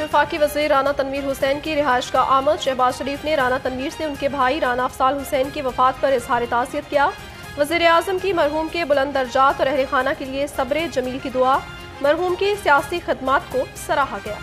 वफाकी वज़ीर राना तनवीर हुसैन की रिहाइश का आमद। शहबाज शरीफ ने राना तनवीर से उनके भाई राना अफसाल हुसैन की वफात पर इजहार ताज़ियत किया। वज़ीर आज़म की मरहूम के बुलंद दर्जात और अहल खाना के लिए सब्र जमील की दुआ। मरहूम की सियासी खदमात को सराहा गया।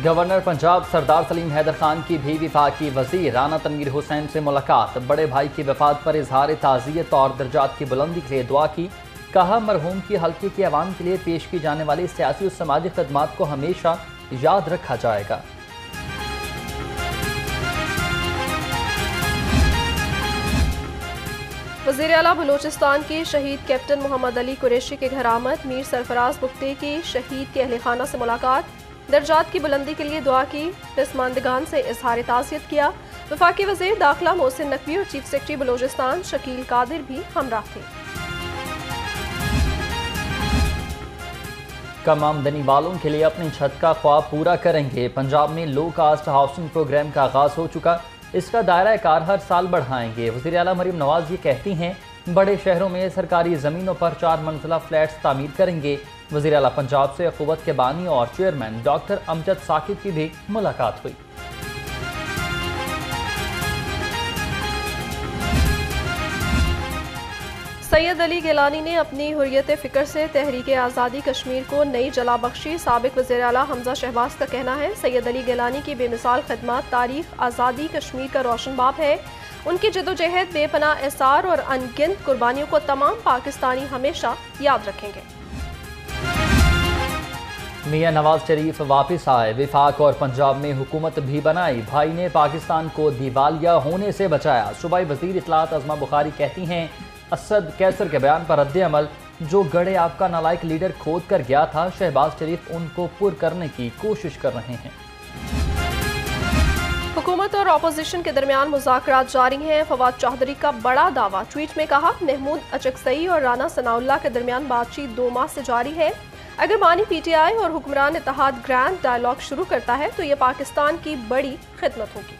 गवर्नर पंजाब सरदार सलीम हैदर खान की भी वफाकी वज़ीर राना तनवीर हुसैन से मुलाकात। बड़े भाई की वफात पर इजहार ताज़ियत और दर्जात की बुलंदी के लिए दुआ की। कहा, मरहूम की हल्के के अवाम के लिए पेश की जाने वाली सियासी और समाजी खदमात को हमेशा याद रखा जाएगा। वज़ीर आला बलूचिस्तान के शहीद कैप्टन मोहम्मद अली कुरैशी के घर आमद। मीर सरफराज बुख्ते के शहीद के अहल खाना से मुलाकात। दर्जात की बुलंदी के लिए दुआ की। पसमानदगान से इजहार ताज़ियत किया। वफाकी वज़ीर दाखिला मोहसिन नकवी और चीफ सेक्रेटरी बलूचिस्तान शकील कादिर भी हमरा थे। कम आमदनी वालों के लिए अपनी छत का ख्वाब पूरा करेंगे। पंजाब में लो कास्ट हाउसिंग प्रोग्राम का आगाज हो चुका। इसका दायरा कार हर साल बढ़ाएंगे। वज़ीर आला मरीम नवाज ये कहती हैं, बड़े शहरों में सरकारी ज़मीनों पर 4 मंजिला फ्लैट्स तामीर करेंगे। वज़ीर आला पंजाब से अखुवत के बानी और चेयरमैन डॉक्टर अमजद साकिब की भी मुलाकात हुई। सैयद अली गिलानी ने अपनी हुर्रियत फ़िक्र से तहरीक आज़ादी कश्मीर को नई जला बख्शी। साबिक वज़ीर आला हमजा शहबाज का कहना है, सैयद अली गिलानी की बेमिसाल खदमात तारीख आज़ादी कश्मीर का रोशन बाब है। उनकी जदोजहद, बेपनाह एसार और अनगिनत कुर्बानियों को तमाम पाकिस्तानी हमेशा याद रखेंगे। मियां नवाज शरीफ वापस आए। विफाक और पंजाब में हुकूमत भी बनाई। भाई ने पाकिस्तान को दिवालिया होने से बचाया। सूबाई वज़ीर इत्तलात अज़मा बुखारी कहती हैं, असद कैसर के बयान पर रद्द अमल। जो गड़े आपका नालायक लीडर खोद कर गया था, शहबाज शरीफ उनको पुर करने की कोशिश कर रहे हैं। हुकूमत और अपोजिशन के दरमियान मुज़ाकरात जारी हैं। फवाद चौधरी का बड़ा दावा। ट्वीट में कहा, महमूद अचकसई और राना सनाउल्लाह के दरमियान बातचीत 2 माह से जारी है। अगर बानी पीटीआई और हुक्मरान इत्तेहाद ग्रैंड डायलॉग शुरू करता है तो ये पाकिस्तान की बड़ी खिदमत होगी।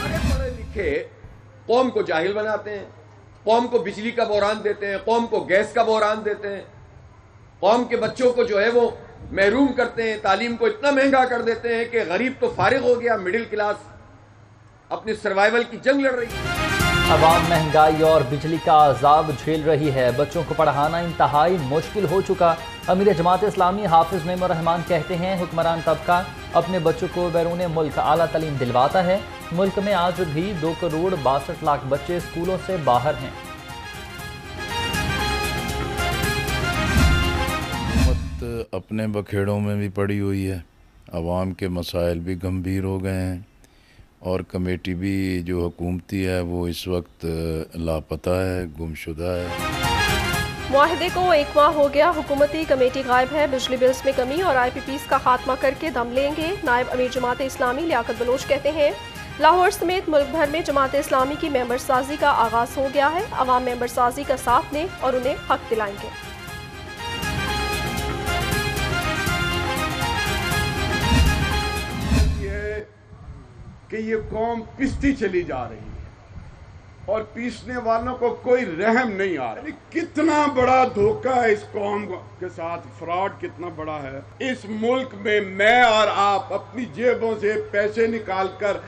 पढ़े लिखे कौम को जाहिल बनाते हैं, कौम को बिजली का बहरान देते हैं, कौम को गैस का बहरान देते हैं, कौम के बच्चों को जो है वो महरूम करते हैं, तालीम को इतना महंगा कर देते हैं कि गरीब तो फारिग हो गया, मिडिल क्लास अपनी सर्वाइवल की जंग लड़ रही है। अवाम महंगाई और बिजली का अजाब झेल रही है। बच्चों को पढ़ाना इंतहाई मुश्किल हो चुका। अमीर जमात इस्लामी हाफिज मेमोर रहमान कहते हैं, हुक्मरान तबका अपने बच्चों को बैरून मुल्क आला तालीम दिलवाता है। मुल्क में आज भी 2 करोड़ 62 लाख बच्चे स्कूलों से बाहर हैं। हुकूमत अपने बखेड़ों में भी पड़ी हुई है। अवाम के मसाइल भी गंभीर हो गए हैं और कमेटी भी जो हुकूमती है वो इस वक्त लापता है, गुमशुदा है। मुआहदे को 1 माह हो गया, हुकूमती कमेटी गायब है। बिजली बिल्स में कमी और IPPs का खात्मा करके दम लेंगे। नायब अमीर जमात इस्लामी लियाकत बलोच कहते हैं, लाहौर समेत मुल्क भर में जमात इस्लामी की मेंबर साजी का आगाज हो गया है। अवाम मेंबर साजी का साथ दें और उन्हें हक दिलाएंगे। कि ये कौम पिसती चली जा रही है और पीसने वालों को कोई रहम नहीं आ रहा। कितना बड़ा धोखा है इस कौम के साथ, फ्रॉड कितना बड़ा है। इस मुल्क में मैं और आप अपनी जेबों से पैसे निकालकर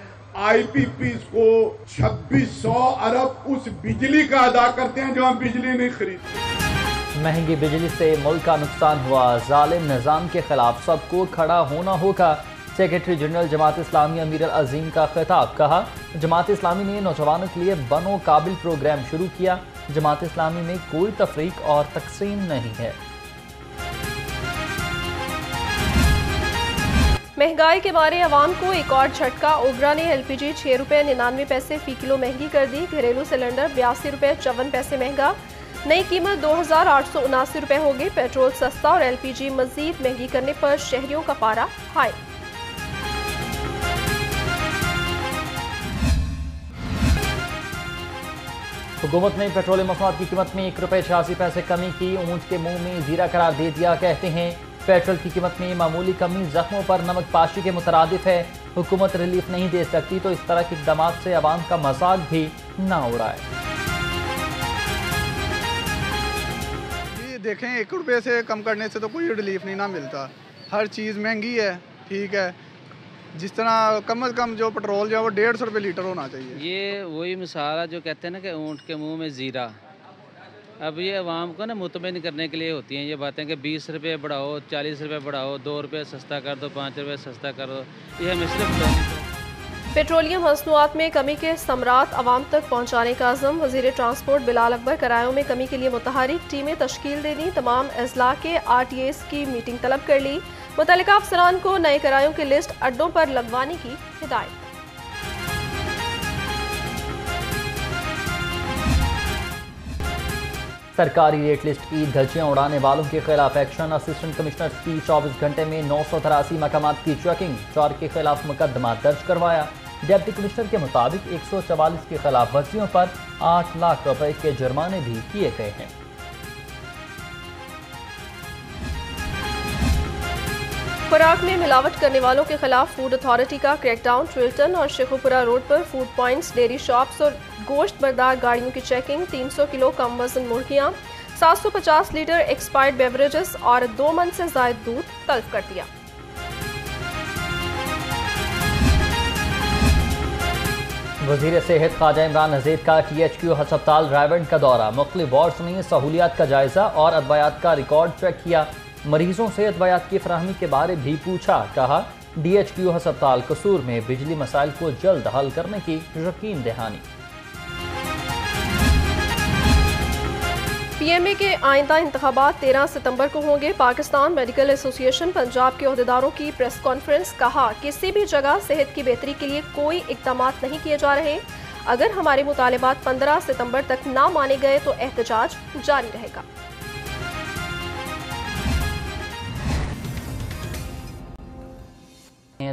IPPs को 2600 अरब उस बिजली का अदा करते हैं जो हम बिजली नहीं खरीदते। महंगी बिजली से मुल्क का नुकसान हुआ। जालिम निज़ाम के खिलाफ सबको खड़ा होना होगा। सेक्रेटरी जनरल जमात इस्लामी अमीर अल अजीम का खिताब। कहा, जमात इस्लामी ने नौजवानों के लिए बनो काबिल प्रोग्राम शुरू किया। जमात इस्लामी में कोई तफरीक और तकसीम नहीं है। महंगाई के बारे अवाम को एक और झटका। ओबरा ने LPG 6 रुपये 99 पैसे फी किलो महंगी कर दी। घरेलू सिलेंडर 82 रुपये 54 पैसे महंगा। नई कीमत 2879 रुपये होगी। पेट्रोल सस्ता और LPG मजीद महंगी करने पर शहरियों का पारा हाई। हुकूमत ने पेट्रोलियम मसनूआत की कीमत में 1 रुपये 86 पैसे कमी की। ऊंट के मुंह में जीरा करार दे दिया। कहते हैं, पेट्रोल की कीमत में मामूली कमी जख्मों पर नमक पाशी के मुतरादिफ है। हुकूमत रिलीफ नहीं दे सकती तो इस तरह के इक़दामात से अवाम का मजाक भी ना उड़ाए। دیکھیں 1 روپے سے کم کرنے سے تو کوئی ریلیف نہیں نہ ملتا. ہر چیز مہنگی ہے. ٹھیک ہے, جس طرح کم از کم جو پٹرول جو ہے وہ 150 روپے لیٹر ہونا چاہیے. یہ وہی مثال ہے جو کہتے ہیں نا کہ اونٹ کے منہ میں زیرہ. اب یہ عوام کو نا مطمئن کرنے کے لیے ہوتی ہیں یہ باتیں کہ 20 روپے بڑھاؤ, 40 روپے بڑھاؤ, 2 روپے سستا کر دو, 5 روپے سستا کر دو. یہ ہمیں صرف پیٹرولیم مصنوعات میں کمی کے ثمرات عوام تک پہنچانے کا عزم. وزیر ٹرانسپورٹ بلال اکبر کرایوں میں کمی کے لیے متحرک ٹیمیں تشکیل دے دیں. تمام اضلاع کے RTAs کی میٹنگ طلب کر لی. متعلقہ افسران کو نئے کرایوں کی لسٹ اڈوں پر لگوانے کی ہدایت. سرکاری ریٹ لسٹ کی دھجیاں اڑانے والوں کے خلاف ایکشن. اسسٹنٹ کمشنر کی 24 گھنٹے میں 983 مقامات کی چیکنگ. 4 کے خلاف مقدمہ درج کروایا. ڈپٹی کمشنر کے مطابق 144 کی خلاف ورزیوں پر 8 لاکھ روپے کے جرمانے بھی کیے گئے ہیں. خوراک میں ملاوٹ کرنے والوں کے خلاف فوڈ اتھارٹی کا کریک ڈاؤن. ٹویلٹن اور شیخوپورہ روڈ پر فوڈ پوائنٹس, ڈیری شاپس اور گوشت بردار گاڑیوں کی چیکنگ. 300 کلو کم وزن مرغیاں, 750 لیٹر ایکسپائرڈ بیوریجز اور 2 من سے زائد دودھ تلف کر دیا. وزیر صحت خواجہ عمران نذیر کا THQ ہسپتال رائیونڈ کا دورہ. مختلف وارڈز میں سہولیات کا جائزہ اور ادویات کا ریکارڈ چیک کیا. مریضوں سے ادویات کی فراہمی کے بارے بھی پوچھا. کہا DHQ ہسپتال قصور میں بجلی مسائل کو جلد حل کرنے کی یقین دہانی. PMA کے آئندہ انتخابات 13 ستمبر کو ہوں گے. پاکستان میڈیکل ایسوسی ایشن پنجاب کے عہدیداروں کی پریس کانفرنس. کہا کسی بھی جگہ صحت کی بہتری کے لیے کوئی اقدامات نہیں کیے جا رہے. اگر ہمارے مطالبات 15 ستمبر تک نہ مانے گئے تو احتجاج جاری رہے گا.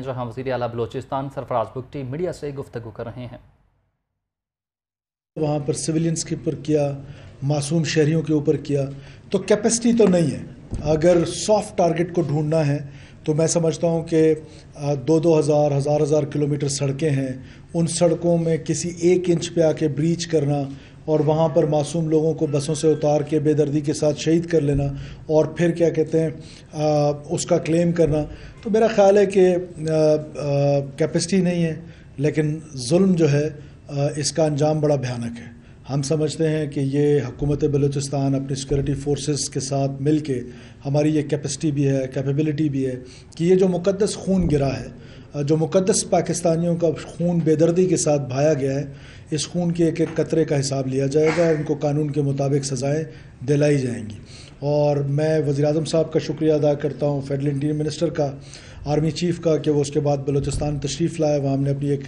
جہاں وزیر اعلیٰ بلوچستان سرفراز بگٹی میڈیا سے گفتگو کر رہے ہیں. وہاں پر سویلینز کے اوپر کیا, معصوم شہریوں کے اوپر کیا, تو کیپیسٹی تو نہیں ہے. اگر سافٹ ٹارگٹ کو ڈھونڈنا ہے تو میں سمجھتا ہوں کہ 2,000 کلومیٹر سڑکیں ہیں. ان سڑکوں میں کسی 1 انچ پہ آ کے بریچ کرنا اور وہاں پر معصوم لوگوں کو بسوں سے اتار کے بے دردی کے ساتھ شہید کر لینا اور پھر کیا کہتے ہیں اس کا کلیم کرنا, تو میرا خیال ہے کہ کیپیسٹی نہیں ہے. لیکن ظلم جو ہے اس کا انجام بڑا بھیانک ہے. ہم سمجھتے ہیں کہ یہ حکومت بلوچستان اپنی سیکورٹی فورسز کے ساتھ مل کے, ہماری یہ کیپیسٹی بھی ہے, کیپیبلٹی بھی ہے کہ یہ جو مقدس خون گرا ہے, جو مقدس پاکستانیوں کا خون بے دردی کے ساتھ بہایا گیا ہے, اس خون کے ایک ایک قطرے کا حساب لیا جائے گا اور ان کو قانون کے مطابق سزائیں دلائی جائیں گی. اور میں وزیر اعظم صاحب کا شکریہ ادا کرتا ہوں, فیڈرل انٹیریئر منسٹر کا, آرمی چیف کا, کہ وہ اس کے بعد بلوچستان تشریف لائے. وہاں ہم نے اپنی ایک